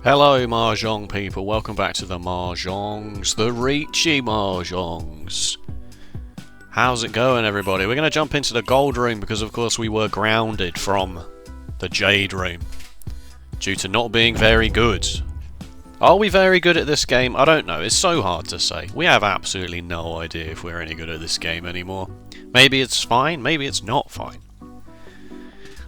Hello Mahjong people, welcome back to the Mahjongs, the Riichi Mahjongs. How's it going everybody? We're going to jump into the gold room because of course we were grounded from the jade room due to not being very good. Are we very good at this game? I don't know, it's so hard to say. We have absolutely no idea if we're any good at this game anymore. Maybe it's fine, maybe it's not fine.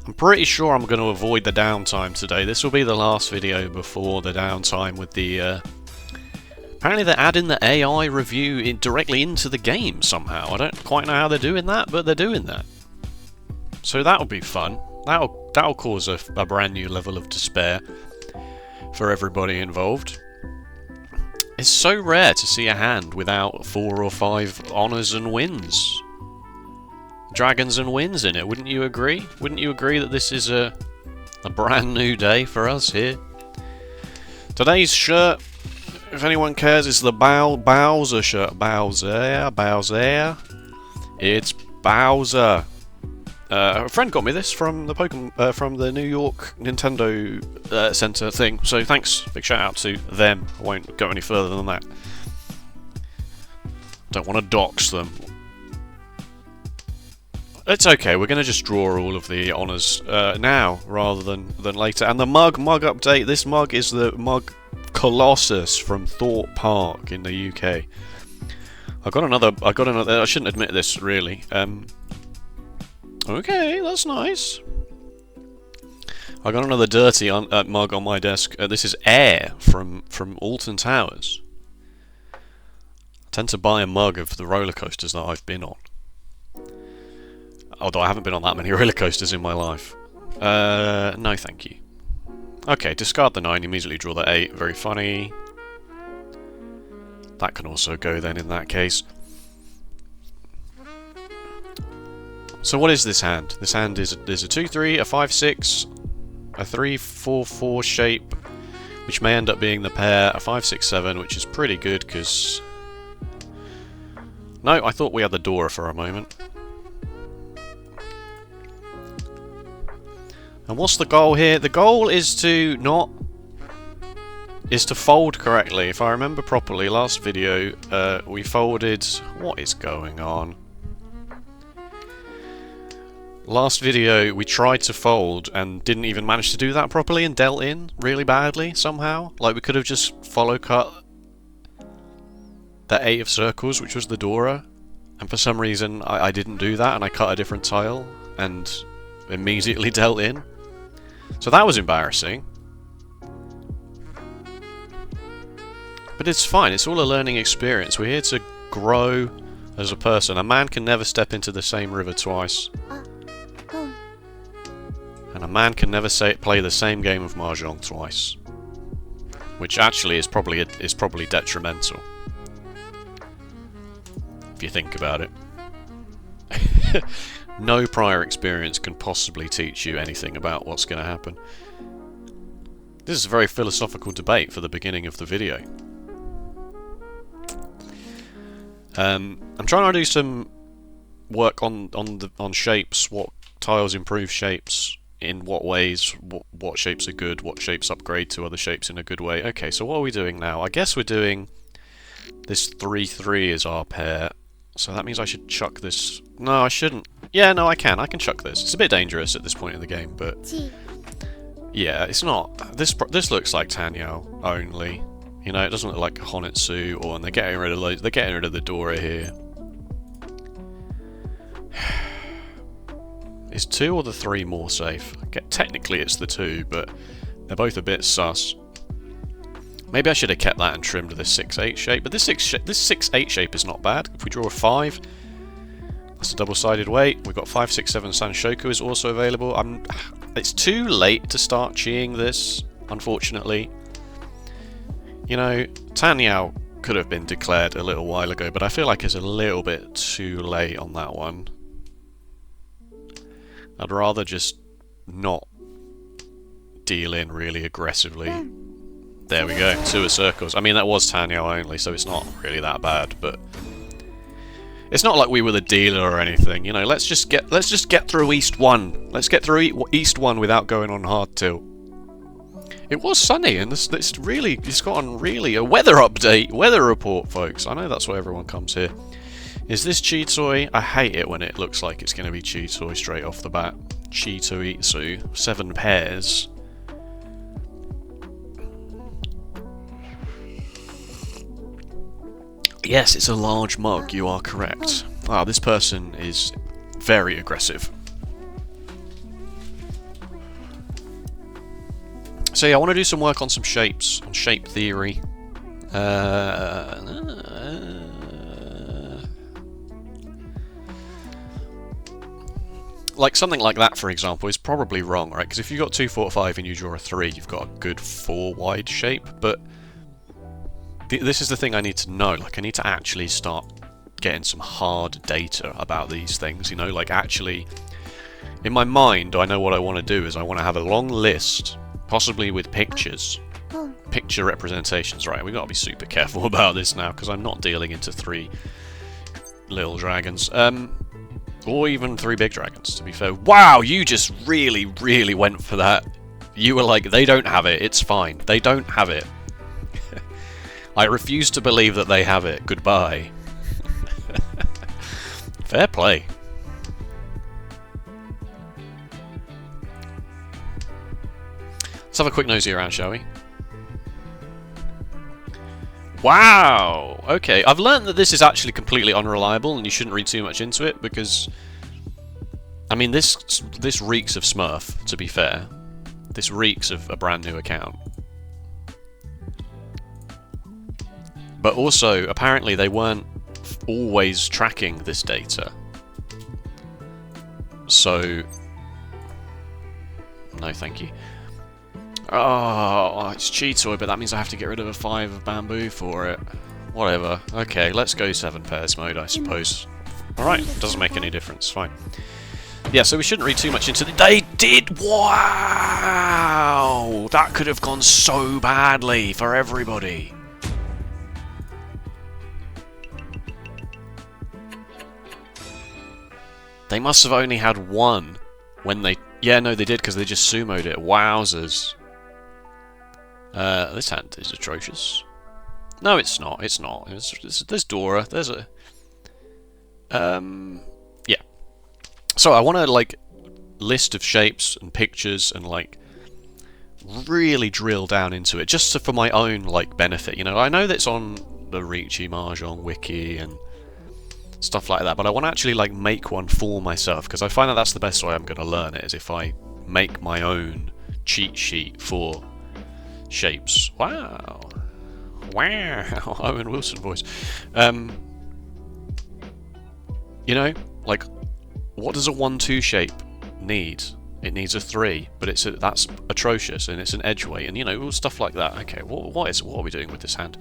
I'm pretty sure I'm going to avoid the downtime today. This will be the last video before the downtime with the... Apparently they're adding the AI review directly into the game somehow. I don't quite know how they're doing that, but they're doing that. So that'll be fun. That'll cause a brand new level of despair for everybody involved. It's so rare to see a hand without 4 or 5 honours and wins. Dragons and wins in it, wouldn't you agree? Wouldn't you agree that this is a brand new day for us here? Today's shirt, if anyone cares, is the Bowser shirt. Bowser. It's Bowser. A friend got me this from the from the New York Nintendo Center thing, so thanks, big shout out to them. I won't go any further than that. Don't want to dox them. It's okay, we're going to just draw all of the honours now, rather than later. And the mug update, this mug is the mug Colossus from Thorpe Park in the UK. I got another, I shouldn't admit this, really. Okay, that's nice. I got another dirty mug on my desk. This is Air from Alton Towers. I tend to buy a mug of the roller coasters that I've been on. Although I haven't been on that many roller coasters in my life. No thank you. Okay, discard the 9, immediately draw the 8. Very funny. That can also go then in that case. So what is this hand? This hand is a 2-3, a 5-6, a 3-4-4 shape, which may end up being the pair, a 5-6-7, which is pretty good because... No, I thought we had the Dora for a moment. And what's the goal here? The goal is to fold correctly. If I remember properly, last video we folded... What is going on? Last video we tried to fold and didn't even manage to do that properly and dealt in really badly somehow. Like we could have just follow cut the 8 of circles, which was the Dora, and for some reason I didn't do that and I cut a different tile and immediately dealt in. So that was embarrassing. But it's fine, it's all a learning experience. We're here to grow as a person. A man can never step into the same river twice. And a man can never play the same game of Mahjong twice. Which actually is probably detrimental. If you think about it. No prior experience can possibly teach you anything about what's going to happen. This is a very philosophical debate for the beginning of the video. I'm trying to do some work on shapes, what tiles improve shapes, in what ways, what shapes are good, what shapes upgrade to other shapes in a good way. Okay, so what are we doing now? I guess we're doing this 3-3 is our pair. So that means I should chuck this... No, I shouldn't. Yeah, no, I can chuck this. It's a bit dangerous at this point in the game, but... Yeah, it's not... This looks like Tanyao only. You know, it doesn't look like Honitsu, or... And they're getting rid of the Dora here. Is 2 or the 3 more safe? Technically it's the 2, but they're both a bit sus. Maybe I should have kept that and trimmed this 6-8 shape, but this 6-8 shape is not bad. If we draw a 5, that's a double-sided weight. We've got 5-6-7 Sanshoku is also available. It's too late to start cheeing this, unfortunately. You know, Tanyao could have been declared a little while ago, but I feel like it's a little bit too late on that one. I'd rather just not deal in really aggressively. There we go, 2 of circles. I mean, that was Tanyao only, so it's not really that bad, but it's not like we were the dealer or anything. You know, let's just get through East 1. Let's get through East 1 without going on hard tilt. It was sunny, and it's really, it's gotten really a weather update, weather report, folks. I know that's why everyone comes here. Is this Chitoi? I hate it when it looks like it's going to be Chitoi straight off the bat. Chitoitsu, 7 pairs. Yes, it's a large mug, you are correct. Wow, this person is very aggressive. So yeah, I want to do some work on some shapes, on shape theory. Like something like that, for example, is probably wrong, right? Because if you've got 2, 4, 5 and you draw a 3, you've got a good 4 wide shape. But this is the thing I need to know. Like, I need to actually start getting some hard data about these things. You know, like actually, in my mind, I know what I want to do is I want to have a long list, possibly with pictures. Picture representations, right? We've got to be super careful about this now because I'm not dealing into 3 little dragons. Or even 3 big dragons, to be fair. Wow, you just really, really went for that. You were like, they don't have it, it's fine. They don't have it. I refuse to believe that they have it. Goodbye. Fair play. Let's have a quick nosy around, shall we? Wow! Okay, I've learned that this is actually completely unreliable and you shouldn't read too much into it because... I mean, this reeks of Smurf, to be fair. This reeks of a brand new account. But also, apparently they weren't always tracking this data. So... no, thank you. Oh, it's Chitoi, but that means I have to get rid of a 5 of bamboo for it. Whatever. Okay, let's go 7 pairs mode, I suppose. Alright, doesn't make any difference, fine. Yeah, so we shouldn't read too much into it. They did! Wow! That could have gone so badly for everybody. They must have only had 1 when they... yeah, no, they did, because they just sumoed it. Wowzers. This hand is atrocious. No, it's not. It's not. There's Dora. There's a... yeah. So I want to, like, list of shapes and pictures and, like, really drill down into it, just for my own, like, benefit. You know, I know that's on the Riichi Mahjong wiki and stuff like that, but I want to actually, like, make one for myself, because I find that that's the best way I'm going to learn it, is if I make my own cheat sheet for shapes. Wow. Wow. Owen Wilson voice. You know, like, what does a 1-2 shape need? It needs a 3, but that's atrocious, and it's an edge weight, and you know, stuff like that. Okay, what are we doing with this hand?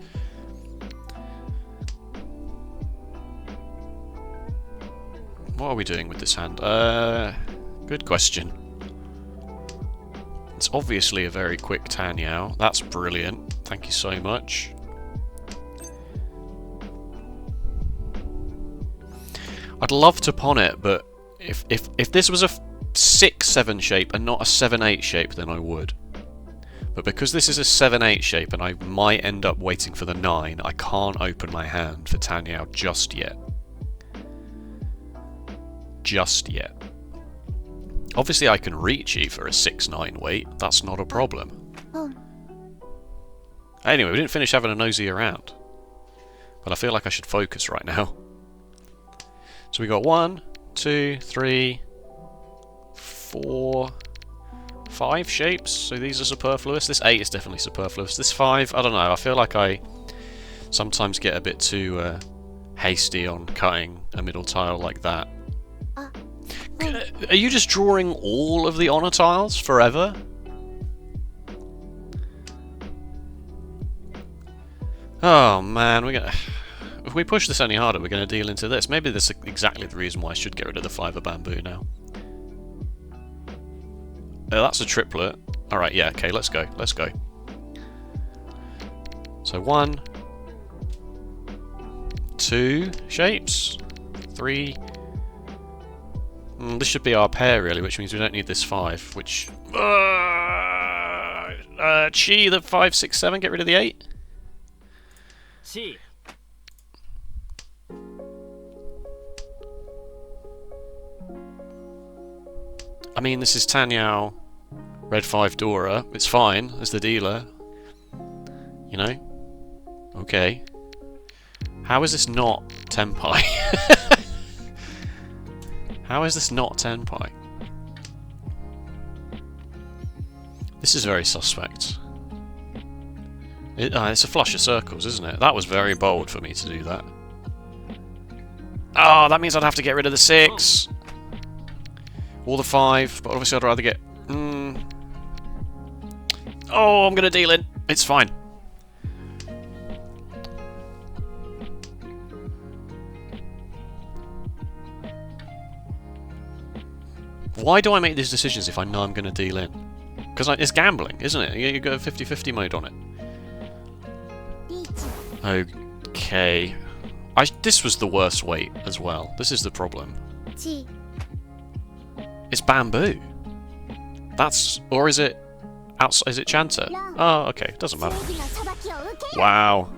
What are we doing with this hand? Good question. It's obviously a very quick Tanyao. That's brilliant. Thank you so much. I'd love to pawn it, but if this was a 6-7 shape and not a 7-8 shape, then I would. But because this is a 7-8 shape and I might end up waiting for the 9, I can't open my hand for Tanyao just yet. Just yet. Obviously I can Riichi for a 6-9 weight, that's not a problem. Anyway, we didn't finish having a nosy around. But I feel like I should focus right now. So we got 1, 2, 3, 4, 5 shapes, so these are superfluous. This 8 is definitely superfluous. This 5, I don't know, I feel like I sometimes get a bit too hasty on cutting a middle tile like that. Are you just drawing all of the honor tiles forever? Oh man, if we push this any harder, we're gonna deal into this. Maybe this is exactly the reason why I should get rid of the 5 of bamboo now. That's a triplet. Alright, yeah, okay, let's go, let's go. So 1, 2 shapes, 3. This should be our pair, really, which means we don't need this 5, which... Chi, the 5, 6, 7. Get rid of the 8. Chi. I mean, this is Tanyao, red 5 Dora. It's fine as the dealer. You know? Okay. How is this not Tenpai? How is this not Tenpai? This is very suspect. It's a flush of circles, isn't it? That was very bold for me to do that. Oh, that means I'd have to get rid of the 6. Or the 5, but obviously I'd rather get... Oh, I'm going to deal in. It's fine. Why do I make these decisions if I know I'm going to deal in? Because it's gambling, isn't it? You go 50-50 mode on it. Okay. This was the worst weight as well. This is the problem. It's bamboo. Or is it outside? Is it Chanta? Oh, okay. Doesn't matter. Wow.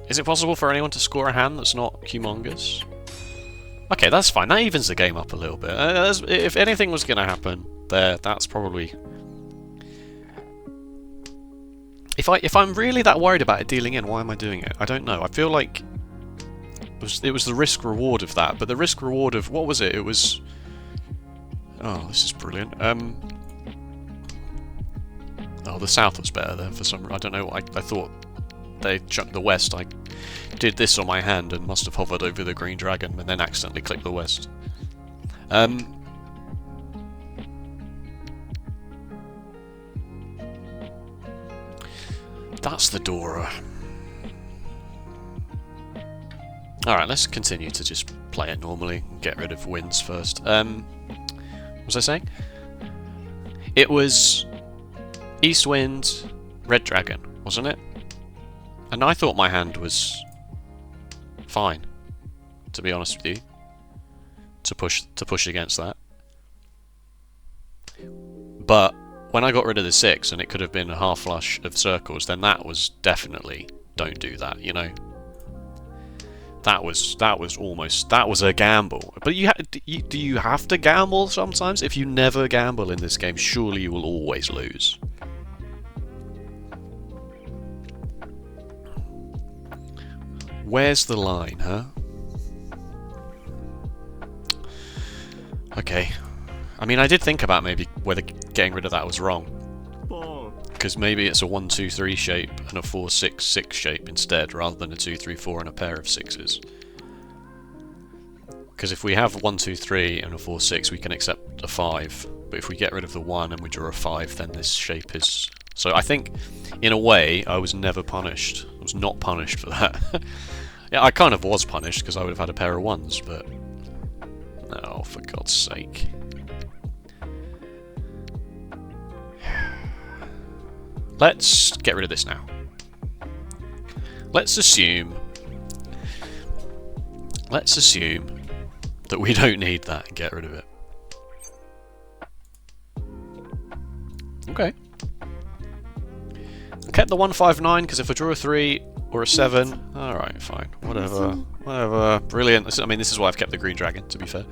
Is it possible for anyone to score a hand that's not humongous? Okay, that's fine. That evens the game up a little bit. If anything was going to happen there, that's probably... If I'm really that worried about it dealing in, why am I doing it? I don't know. I feel like it was the risk-reward of that, but the risk-reward of... What was it? It was... Oh, this is brilliant. Oh, the south was better there for some... I don't know. I thought they chucked the west. I did this on my hand and must have hovered over the green dragon and then accidentally clicked the west. That's the Dora. Alright, let's continue to just play it normally and get rid of wins first. What was I saying? It was East Wind, Red Dragon, wasn't it? And I thought my hand was fine, to be honest with you, to push against that. But when I got rid of the 6 and it could have been a half flush of circles, then that was definitely don't do that, you know. That was a gamble. But do you have to gamble sometimes? If you never gamble in this game, surely you will always lose. Where's the line, huh? Okay. I mean, I did think about maybe whether getting rid of that was wrong. Because maybe it's a 1-2-3 shape and a 4-6-6 shape instead, rather than a 2-3-4 and a pair of 6s. Because if we have 1-2-3 and a 4-6, we can accept a 5. But if we get rid of the 1 and we draw a 5, then this shape is... So I think, in a way, I was never punished. I was not punished for that. Yeah, I kind of was punished because I would have had a pair of 1s, but... Oh, for God's sake. Let's get rid of this now. Let's assume that we don't need that and get rid of it. Okay. I kept the 159 because if I draw a 3 or a 7, alright, fine. Whatever. Whatever. Brilliant. I mean, this is why I've kept the green dragon, to be fair.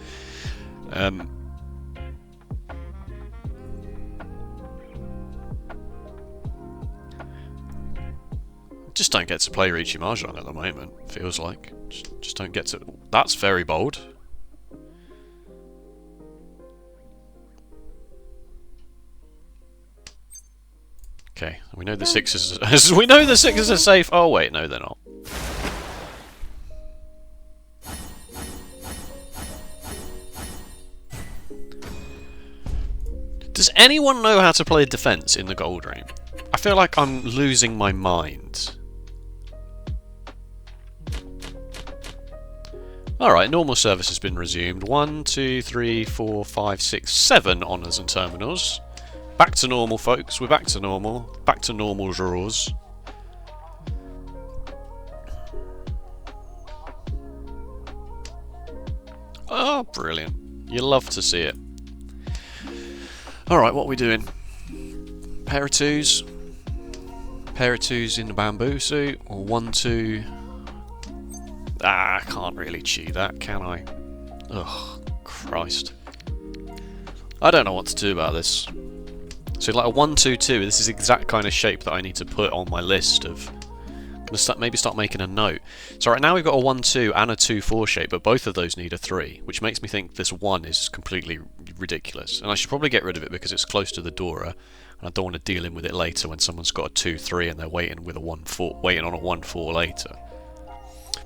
Just don't get to play Riichi Mahjong at the moment, feels like. Just don't get to... That's very bold. Okay, we know the 6s... we know the 6s are safe! Oh wait, no they're not. Does anyone know how to play defense in the Gold Ring? I feel like I'm losing my mind. Alright, normal service has been resumed. 1, 2, 3, 4, 5, 6, 7 honours and terminals. Back to normal, folks. We're back to normal. Back to normal draws. Oh, brilliant. You love to see it. Alright, what are we doing? Pair of twos. Pair of twos in the bamboo suit. Or 1, 2. Ah, I can't really cheat that, can I? Ugh, Christ. I don't know what to do about this. So like a 1, 2, 2, this is the exact kind of shape that I need to put on my list of... I'm going to maybe start making a note. So right now we've got a 1, 2 and a 2, 4 shape, but both of those need a 3, which makes me think this 1 is completely ridiculous. And I should probably get rid of it because it's close to the Dora, and I don't want to deal in with it later when someone's got a 2, 3 and they're waiting with a 1, 4, waiting on a 1, 4 later.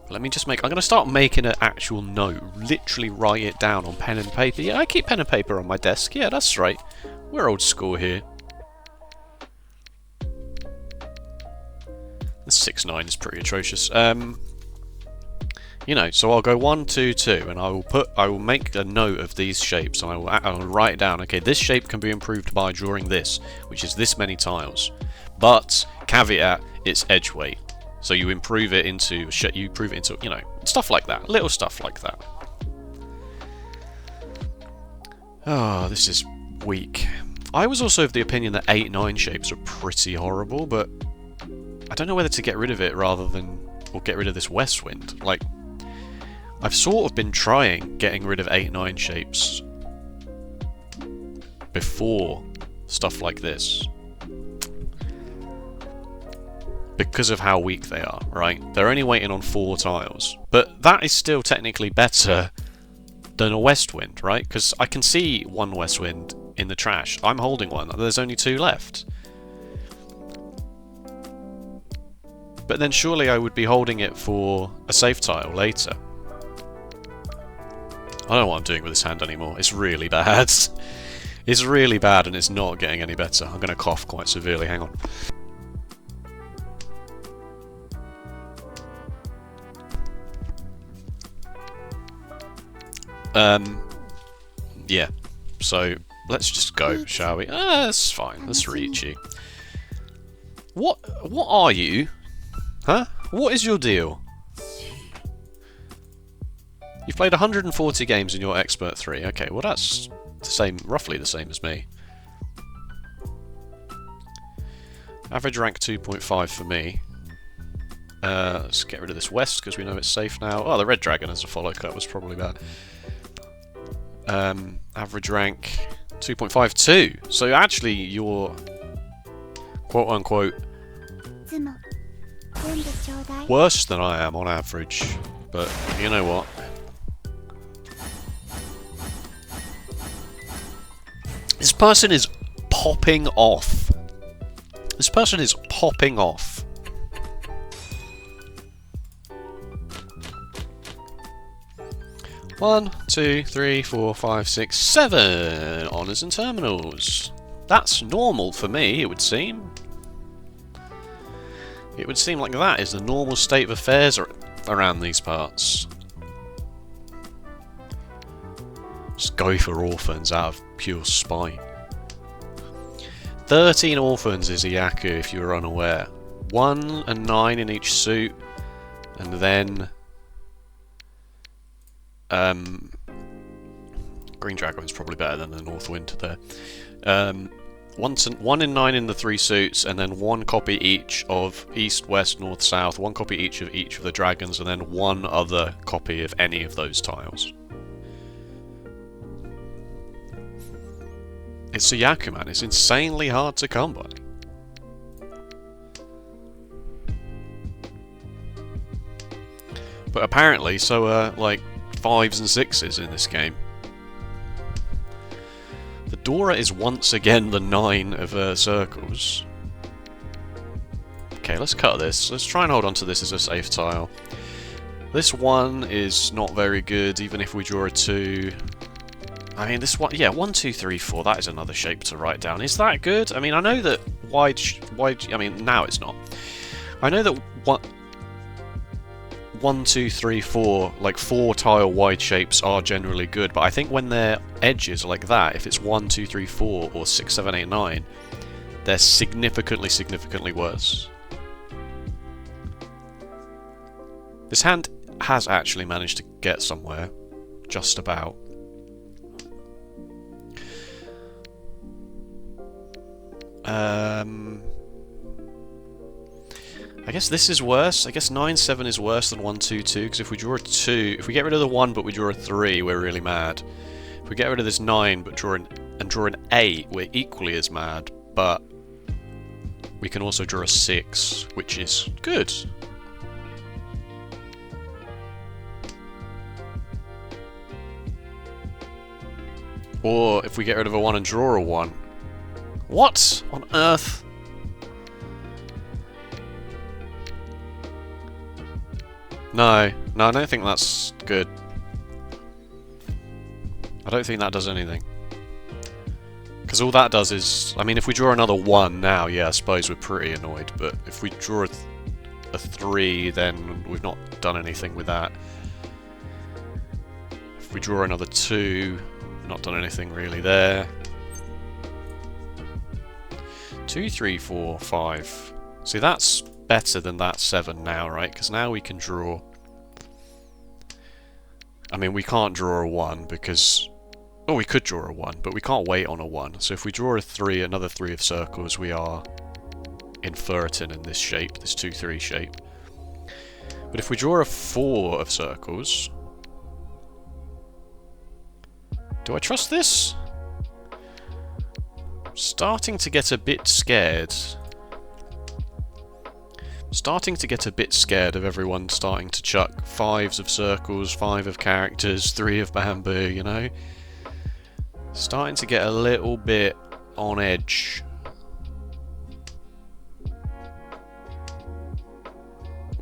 Let me just make... I'm going to start making an actual note. Literally write it down on pen and paper. Yeah, I keep pen and paper on my desk. Yeah, that's right. We're old school here. The 6, 9 is pretty atrocious. You know, so I'll go 1, 2, 2, and I will make a note of these shapes, and I will write it down. Okay, this shape can be improved by drawing this, which is this many tiles. But caveat, it's edge weight. So you improve it into, you know, stuff like that. Little stuff like that. Oh, this is weak. I was also of the opinion that 8, 9 shapes are pretty horrible, but I don't know whether to get rid of it rather than, or get rid of this west wind. Like, I've sort of been trying getting rid of 8, 9 shapes before stuff like this. Because of how weak they are, right? They're only waiting on 4 tiles. But that is still technically better than a west wind, right? Because I can see 1 west wind in the trash. I'm holding one. There's only 2 left. But then surely I would be holding it for a safe tile later. I don't know what I'm doing with this hand anymore. It's really bad. It's really bad and it's not getting any better. I'm going to cough quite severely. Hang on. Yeah, so let's just go, shall we? That's fine, that's Riichi. What are you? Huh? What is your deal? You've played 140 games in your Expert 3. Okay, well that's the same, roughly the same as me. Average rank 2.5 for me. Let's get rid of this west because we know it's safe now. Oh, the red dragon as a follow cut was probably bad. Average rank 2.52. So actually you're quote unquote worse than I am on average. But you know what? This person is popping off. This person is popping off. One, 2, 3, 4, 5, 6, 7 honours and terminals. That's normal for me, it would seem. It would seem like that is the normal state of affairs around these parts. Just go for orphans out of pure spite. 13 orphans is a Yaku if you were unaware. 1 and 9 in each suit, and then Green Dragon's probably better than the North Wind there. 1 in 9 in the 3 suits, and then 1 copy each of East, West, North, South, 1 copy each of the dragons, and then 1 other copy of any of those tiles. It's a Yaku, man. It's insanely hard to come by. But apparently, so are like 5s and 6s in this game. The Dora is once again the 9 of circles. Okay, let's cut this. Let's try and hold on to this as a safe tile. This 1 is not very good, even if we draw a 2. I mean, this one, yeah, 1, 2, 3, 4, that is another shape to write down. Is that good? I mean, I know that wide, I mean, now it's not. I know that 1, 2, 3, 4, like 4 tile wide shapes are generally good, but I think when they're edges like that, if it's 1, 2, 3, 4, or 6, 7, 8, 9, they're significantly worse. This hand has actually managed to get somewhere. just about. I guess this is worse. I guess 9-7 is worse than 1-2-2, because if we draw a 2, if we get rid of the 1 but we draw a 3, we're really mad. If we get rid of this 9 but draw an 8, we're equally as mad, but we can also draw a 6, which is good. Or if we get rid of a 1 and draw a 1. What on earth? No, I don't think that's good. I don't think that does anything. Because all that does is... I mean, if we draw another 1 now, yeah, I suppose we're pretty annoyed. But if we draw a 3, then we've not done anything with that. If we draw another 2, not done anything really there. 2, 3, 4, 5. See, that's better than that 7 now, right? Because now we can draw... I mean, we can't draw a 1 because... Oh, we could draw a 1, but we can't wait on a 1. So if we draw a 3, another 3 of circles, we are inferting in this shape, this 2-3 shape. But if we draw a 4 of circles... Do I trust this? Starting to get a bit scared. Starting to get a bit scared of everyone starting to chuck 5s of circles, 5 of characters, 3 of bamboo, you know? Starting to get a little bit on edge.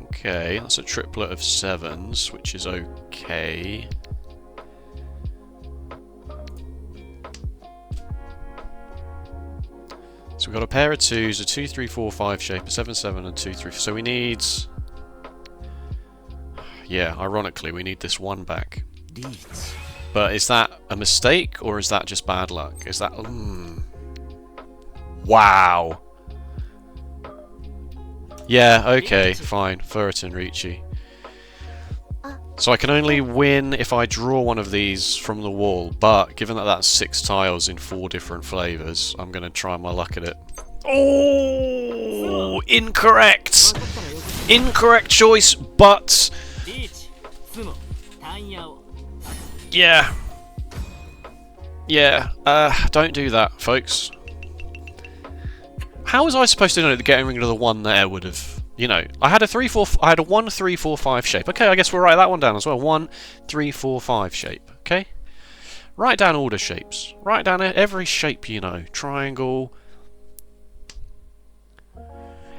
Okay, that's a triplet of 7s, which is okay. So we've got a pair of 2s, a 2, 3, 4, 5 shape, a 7, 7, and 2, 3. So we need... Yeah, ironically, we need this 1 back. But is that a mistake, or is that just bad luck? Is that... Wow! Yeah, okay, fine. Furiton Riichi. So I can only win if I draw one of these from the wall, but given that that's 6 tiles in 4 different flavours, I'm going to try my luck at it. Oh! Incorrect! Incorrect choice, but... Yeah. Yeah, don't do that, folks. How was I supposed to know that getting rid of the 1 there would have... You know, I had a 1, 3, 4, 5 shape. Okay, I guess we'll write that one down as well. 1, 3, 4, 5 shape. Okay? Write down all the shapes. Write down every shape you know. Triangle.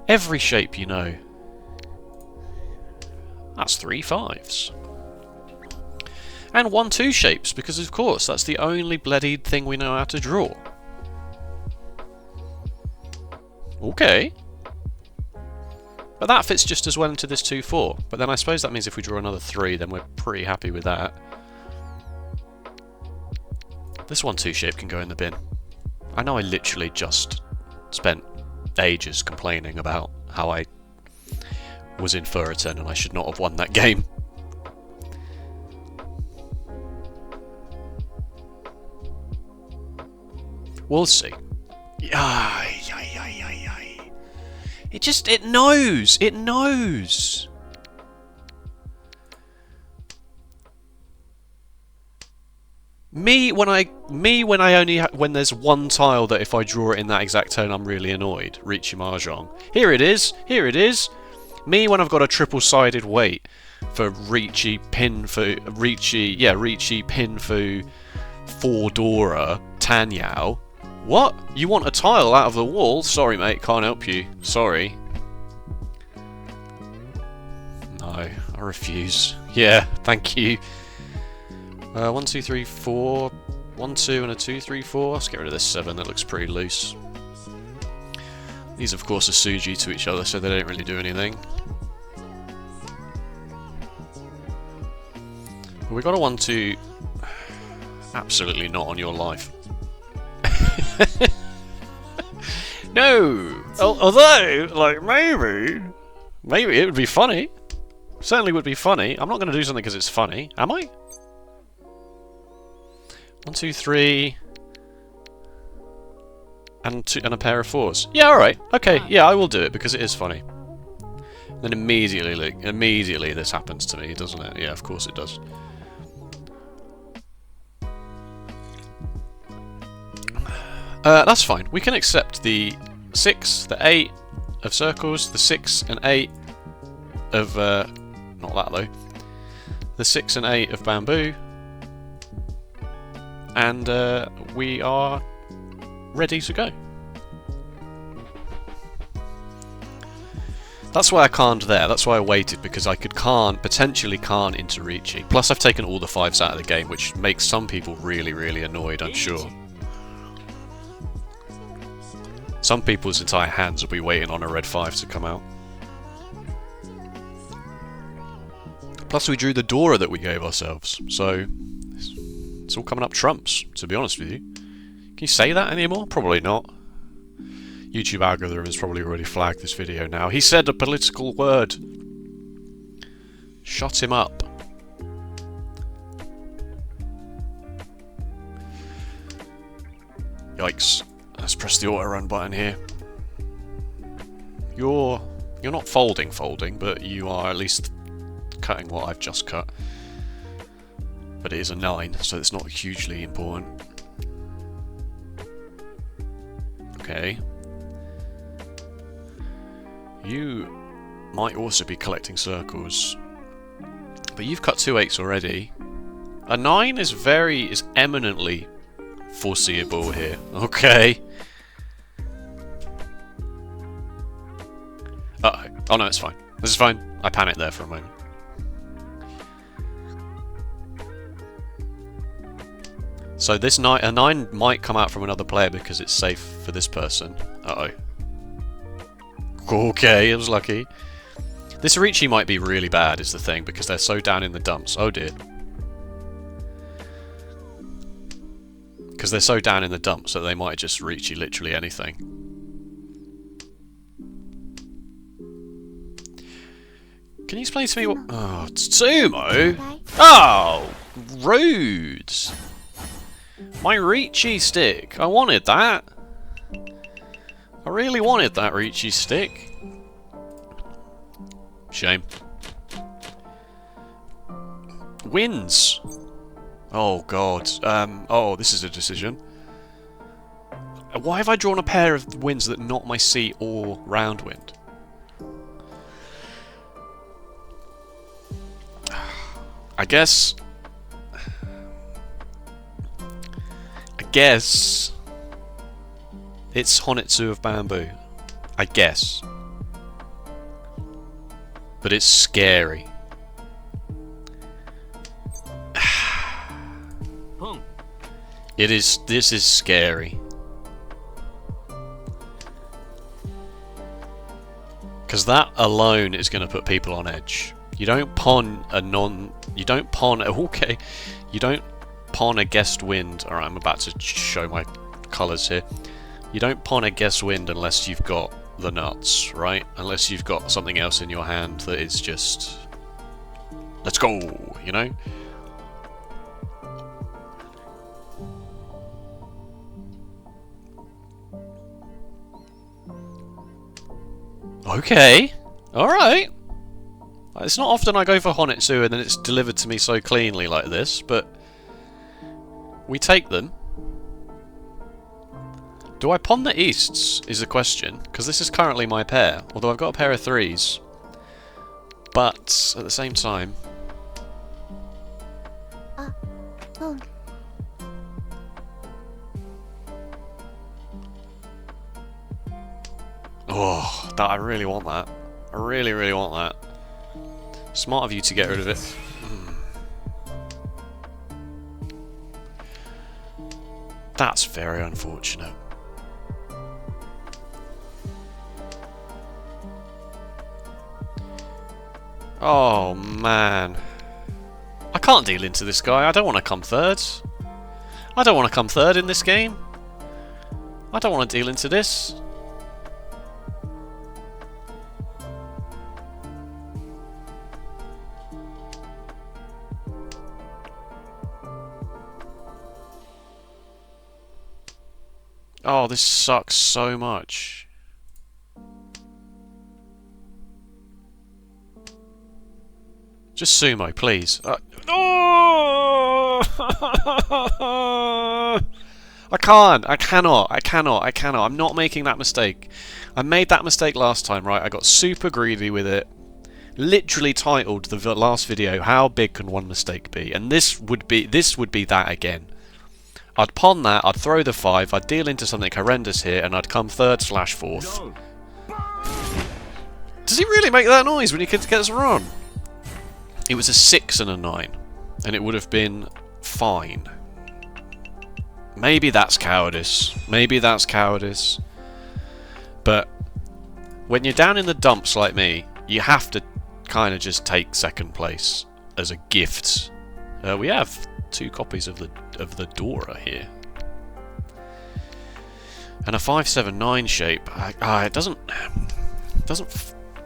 Every shape you know. That's 3 5s. And 1, 2 shapes, because of course, that's the only bloodied thing we know how to draw. Okay. But that fits just as well into this 2, 4. But then I suppose that means if we draw another 3, then we're pretty happy with that. This 1, 2 shape can go in the bin. I know I literally just spent ages complaining about how I was in Furiton and I should not have won that game. We'll see. It knows! It knows! When there's 1 tile that if I draw it in that exact tone I'm really annoyed. Riichi Mahjong. Here it is! Here it is! Me when I've got a triple-sided weight for Riichi, Pinfu, Riichi, Pinfu, Fordora, Tanyao. What? You want a tile out of the wall? Sorry mate, can't help you. Sorry. No, I refuse. Yeah, thank you. 1, 2, 3, 4. 1, 2 and a 2, 3, 4. Let's get rid of this 7, that looks pretty loose. These of course are Suji to each other, so they don't really do anything. We got a 1, 2. Absolutely not on your life. No! Although, like, maybe it would be funny. Certainly would be funny. I'm not going to do something because it's funny, am I? 1, 2, 3. And a pair of 4s. Yeah, alright. Okay, yeah, I will do it because it is funny. Then immediately this happens to me, doesn't it? Yeah, of course it does. That's fine. We can accept the 6, the 8 of circles, the 6 and 8 of... not that though. The 6 and 8 of bamboo. And we are ready to go. That's why I can't there. That's why I waited, because I could potentially can't into Riichi. Plus I've taken all the 5s out of the game, which makes some people really, really annoyed, I'm sure. Some people's entire hands will be waiting on a red 5 to come out. Plus we drew the Dora that we gave ourselves, so it's all coming up trumps, to be honest with you. Can you say that anymore? Probably not. YouTube algorithm has probably already flagged this video now. He said a political word. Shut him up. Yikes. Let's press the auto run button here. You're not folding, but you are at least cutting what I've just cut. But it is a 9, so it's not hugely important. Okay. You might also be collecting circles, but you've cut 2 8s already. A 9 is eminently foreseeable here. Okay. Uh-oh. Oh no, it's fine. This is fine. I panicked there for a moment. So a 9 might come out from another player because it's safe for this person. Uh-oh. Okay, I was lucky. This Riichi might be really bad is the thing, because they're so down in the dumps. Oh dear. Because they're so down in the dumps that they might just Riichi literally anything. Can you explain to me what... Oh, Tsumo? Oh, rude. My Riichi stick. I wanted that. I really wanted that Riichi stick. Shame. Wins. Oh god. Oh, this is a decision. Why have I drawn a pair of winds that not my sea or round wind? I guess it's Honitsu of bamboo. I guess. But it's scary. This is scary. Because that alone is going to put people on edge. You don't pawn a guest wind. Alright, I'm about to show my colours here. You don't pawn a guest wind unless you've got the nuts, right? Unless you've got something else in your hand that is just... Let's go, you know? Okay, alright. It's not often I go for Honitsu and then it's delivered to me so cleanly like this, but we take them. Do I pawn the easts, is the question, because this is currently my pair, although I've got a pair of 3s. But, at the same time... Oh, that I really want that. I really, really want that. Smart of you to get rid of it. That's very unfortunate. Oh man. I can't deal into this guy. I don't want to come third. I don't want to come third in this game. I don't want to deal into this. Oh, this sucks so much. Just sumo, please. No! I can't. I cannot. I'm not making that mistake. I made that mistake last time, right? I got super greedy with it. Literally titled the last video, "How big can one mistake be?" And this would be that again. I'd pawn that, I'd throw the 5, I'd deal into something horrendous here, and I'd come 3rd/4th. Does he really make that noise when he gets run? It was a 6 and a 9, and it would have been fine. Maybe that's cowardice. Maybe that's cowardice. But when you're down in the dumps like me, you have to kind of just take 2nd place as a gift. We have 2 copies of the Dora here, and a 5/7/9 shape. It doesn't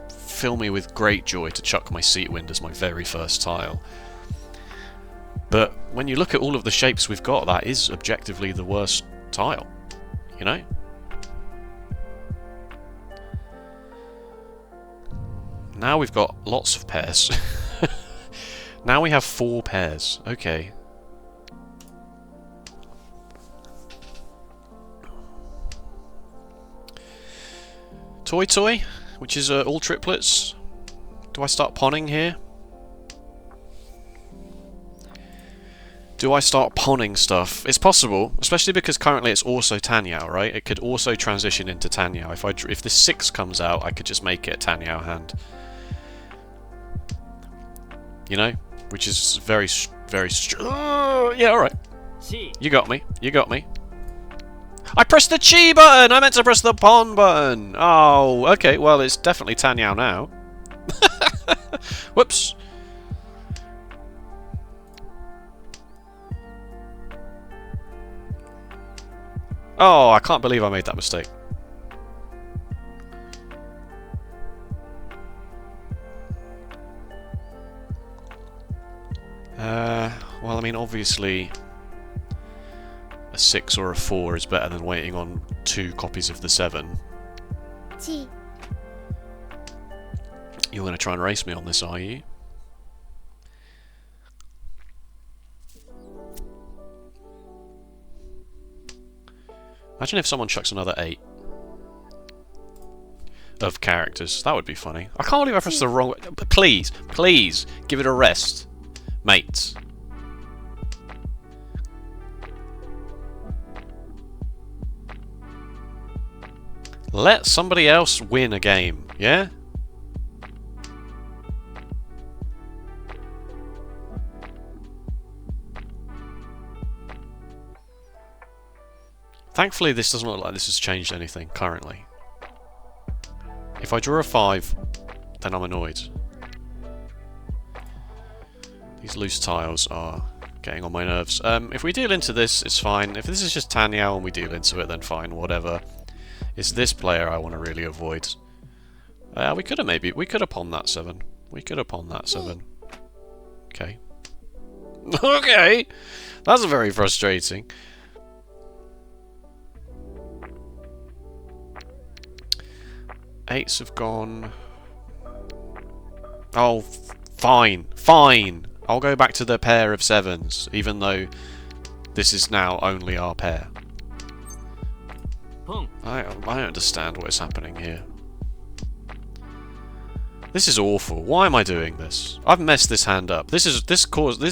fill me with great joy to chuck my seat wind as my very first tile. But when you look at all of the shapes we've got, that is objectively the worst tile, you know? Now we've got lots of pairs. Now we have 4 pairs. Okay. Toy, which is all triplets. Do I start pawning here? Do I start pawning stuff? It's possible, especially because currently it's also Tanyao, right? It could also transition into Tanyao. If the 6 comes out, I could just make it a Tanyao hand. You know? Which is very yeah, alright. You got me. You got me. I pressed the chi button! I meant to press the pawn button! Oh, okay, well, it's definitely Tanyao now. Whoops. Oh, I can't believe I made that mistake. Well, I mean, obviously a 6 or a 4 is better than waiting on 2 copies of the 7. You're going to try and race me on this, are you? Imagine if someone chucks another 8 of characters. That would be funny. I can't believe I pressed the wrong... Please, please, give it a rest, mates. Let somebody else win a game, yeah? Thankfully, this doesn't look like this has changed anything currently. If I draw a 5, then I'm annoyed. These loose tiles are getting on my nerves. If we deal into this, it's fine. If this is just Tanyao and we deal into it, then fine, whatever. It's this player I want to really avoid. We could have pawned that 7. We could have pawned that 7. Okay. Okay! That's very frustrating. Eights have gone. Oh, fine. Fine! I'll go back to the pair of 7s, even though this is now only our pair. I don't understand what is happening here. This is awful. Why am I doing this? I've messed this hand up. This caused me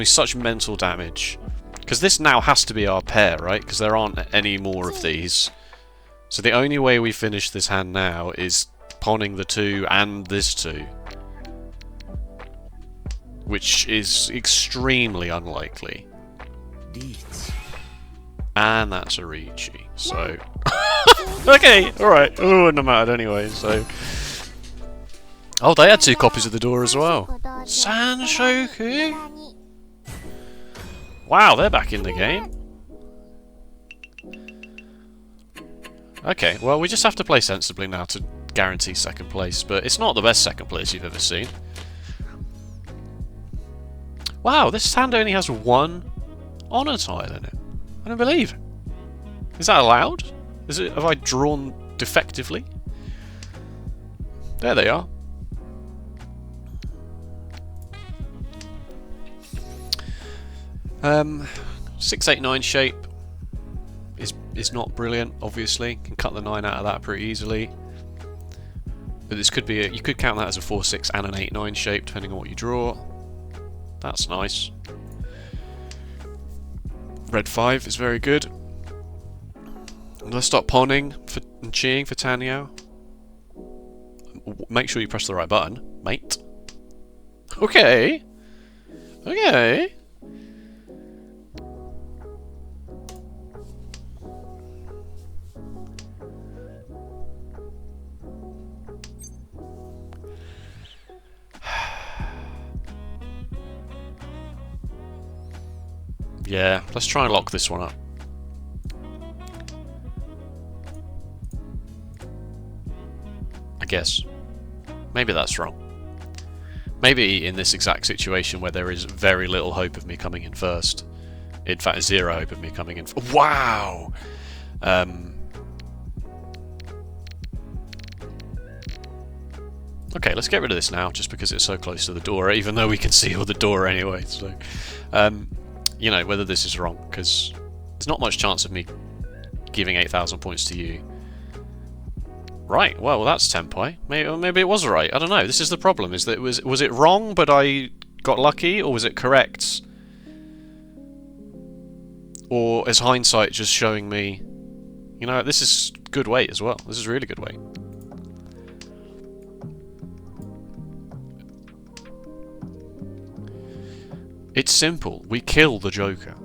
such mental damage. Because this now has to be our pair, right? Because there aren't any more of these. So the only way we finish this hand now is pawning the 2 and this 2. Which is extremely unlikely. And that's a Riichi, so... Okay, alright. It wouldn't have mattered anyway, so... Oh, they had 2 copies of the door as well. Sanshoku? Wow, they're back in the game. Okay, well, we just have to play sensibly now to guarantee 2nd place, but it's not the best 2nd place you've ever seen. Wow, this hand only has 1 honor tile in it. I don't believe it. Is that allowed? Is it? Have I drawn defectively? There they are. Um, 689 shape is not brilliant. Obviously, can cut the 9 out of that pretty easily. But this could be you could count that as a 4-6 and an 8-9 shape, depending on what you draw. That's nice. Red 5 is very good. Let's start pawning and cheering for Tanyao. Make sure you press the right button, mate. Okay. Okay. Yeah, let's try and lock this one up. I guess. Maybe that's wrong. Maybe in this exact situation where there is very little hope of me coming in first. In fact, zero hope of me coming in. Wow! Okay, let's get rid of this now, just because it's so close to the door, even though we can see all the door anyway. So, you know, whether this is wrong, because there's not much chance of me giving 8,000 points to you. Right, well that's Tenpai. Maybe it was right. I don't know. This is the problem, is that was it wrong but I got lucky, or was it correct? Or is hindsight just showing me, you know, this is good weight as well. This is really good weight. It's simple. We kill the Joker.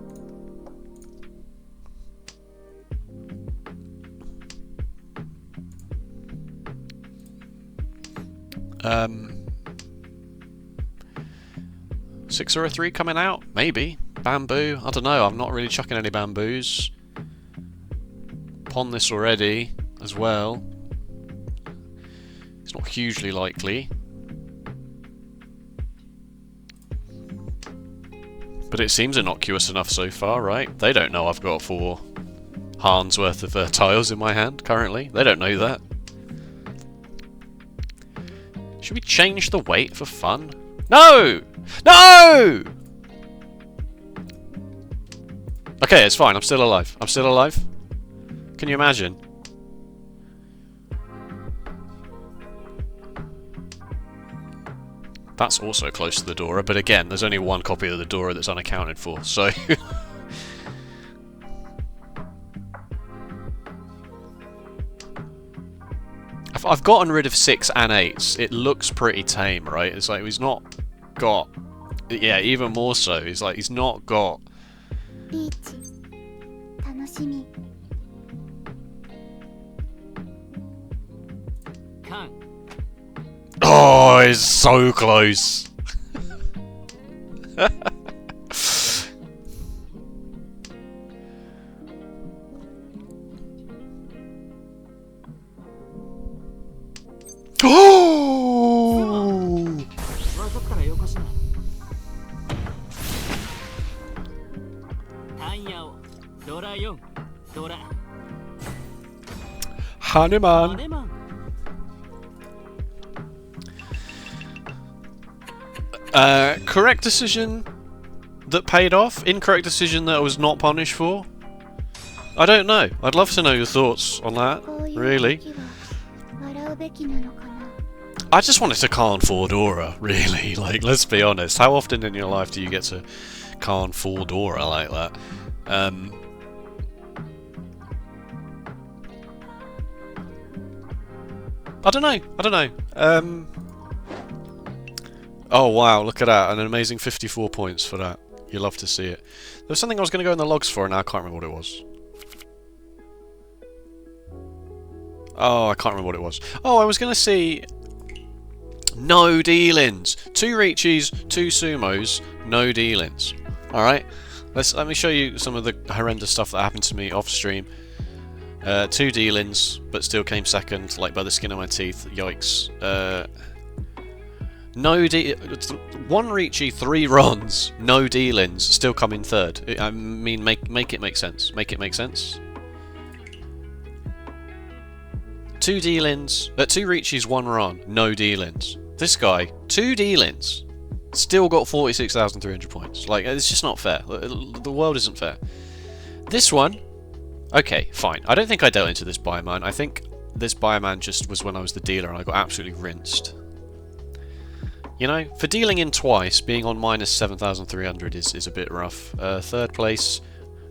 Six or a 3 coming out? Maybe. Bamboo? I don't know. I'm not really chucking any bamboos. Pawn this already as well. It's not hugely likely. But it seems innocuous enough so far, right? They don't know I've got 4 Hans worth of tiles in my hand currently. They don't know that. Should we change the weight for fun? No! No! Okay, it's fine. I'm still alive. I'm still alive. Can you imagine? That's also close to the Dora, but again, there's only one copy of the Dora that's unaccounted for, so... I've gotten rid of 6 and 8s. It looks pretty tame, right? It's like he's not got... Yeah, even more so. It's like he's not got... Riichi, 楽しみ. Oh, it's so close. Oh! Hanuman. Correct decision that paid off. Incorrect decision that I was not punished for. I don't know. I'd love to know your thoughts on that. Really. I just wanted to Khan Fordora, really. Like, let's be honest. How often in your life do you get to Khan Fordora like that? I don't know. Oh wow, look at that. An amazing 54 points for that. You love to see it. There was something I was going to go in the logs for and now I can't remember what it was. Oh, I can't remember what it was. Oh, I was going to see... No dealings. 2 Riichis, 2 Sumos, no dealings. Alright? Let me show you some of the horrendous stuff that happened to me off stream. 2 dealings, but still came second, like by the skin of my teeth. Yikes. No de 1 Riichi, 3 runs, no dealings, still come in third. I mean, make it make sense. Make it make sense. 2 dealings, 2 Riichis, 1 Ron, no dealings. This guy, 2 dealings, still got 46,300 points. Like, it's just not fair. The world isn't fair. This one, okay, fine. I don't think I dealt into this bioman. I think this bioman just was when I was the dealer and I got absolutely rinsed. You know, for dealing in twice, being on minus 7,300 is a bit rough. 3rd place,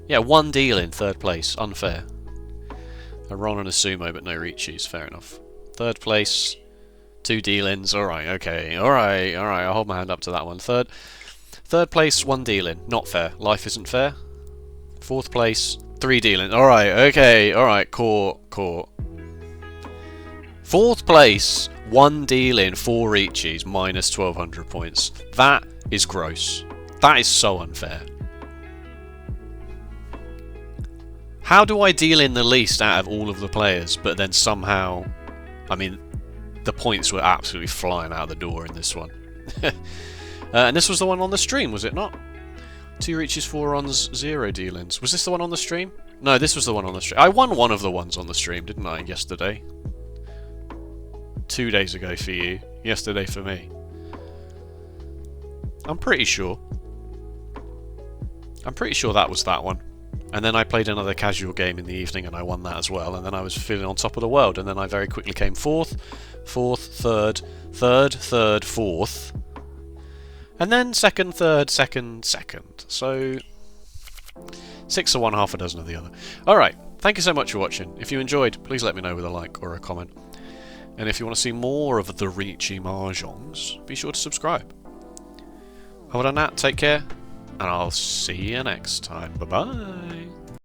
yeah, 1 deal in 3rd place, unfair. A Ron and a Sumo, but no Riichis, fair enough. 3rd place, 2 deal-ins, alright, okay, alright, I'll hold my hand up to that one. Third place, 1 deal-in, not fair, life isn't fair. 4th place, 3 deal-ins, alright, okay, alright, court. 4th place, 1 deal-in, 4 Riichis, minus 1,200 points. That is gross. That is so unfair. How do I deal in the least out of all of the players, but then somehow... I mean, the points were absolutely flying out the door in this one. And this was the one on the stream, was it not? 2 Riichis, 4 Rons, 0 deal-ins. Was this the one on the stream? No, this was the one on the stream. I won one of the ones on the stream, didn't I, yesterday? 2 days ago for you, yesterday for me. I'm pretty sure. I'm pretty sure that was that one. And then I played another casual game in the evening and I won that as well, and then I was feeling on top of the world, and then I very quickly came 4th, 4th, 3rd, 4th, and then 2nd, 3rd, 2nd, 2nd. So 6 of one, half a dozen of the other. Alright, thank you so much for watching. If you enjoyed, please let me know with a like or a comment. And if you want to see more of the Riichi Mahjongs, be sure to subscribe. Other than that, take care, and I'll see you next time. Bye-bye.